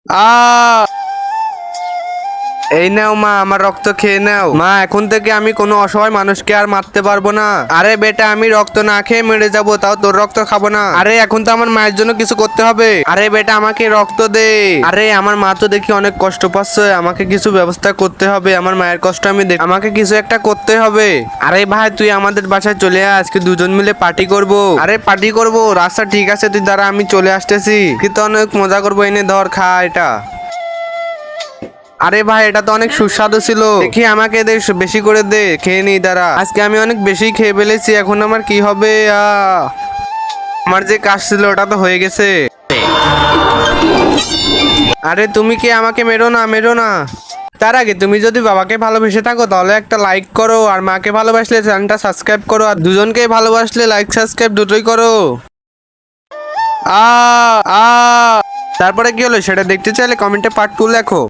আ এই নাও মা, আমার রক্ত খেয়ে নাও মা। এখন থেকে আমি কোনো অসহায় মানুষকে আর মারতে পারবো না। আরে বেটা, আমি রক্ত না খেয়ে মরে যাবো, তাও তোর রক্ত খাবো না। আরে এখন তো আমার মায়ের জন্য কিছু করতে হবে। আরে বেটা, আমাকে রক্ত দে। আরে আমার মা তো দেখি অনেক কষ্ট পাচ্ছে, আমাকে কিছু ব্যবস্থা করতে হবে। আমার মায়ের কষ্ট আমি দেখ, আমাকে কিছু একটা করতে হবে। আরে ভাই, তুই আমাদের বাসায় চলে আয়, আজকে দুজন মিলে পার্টি করব। আরে পার্টি করব? রাস্তা ঠিক আছে, তুই দাঁড়া, আমি চলে আসতেছি। কিন্তু অনেক মজা করবো, এনে ধর, খা এটা। আরে ভাই, এটা তো অনেক সুস্বাদু ছিল। দেখি আমাকে দে, বেশি করে দে, খেয়ে নিই দাঁড়া। আজকে আমি অনেক বেশি খেয়ে ফেলেছি, এখন আমার কি হবে? আমার যে কাজ ছিল ওটা তো হয়ে গেছে। আরে তুমি কি, আমাকে মেরো না, মেরো না। তার আগে তুমি যদি বাবাকে ভালোবেসে থাকো তাহলে একটা লাইক করো, আর মাকে ভালোবাসলে চ্যানেলটা সাবস্ক্রাইব করো, আর দুজনকেই ভালোবাসলে লাইক সাবস্ক্রাইব দুটোই করো। আ আ তারপরে কি হলো সেটা দেখতে চাইলে কমেন্টে পার্ট 2 লেখো।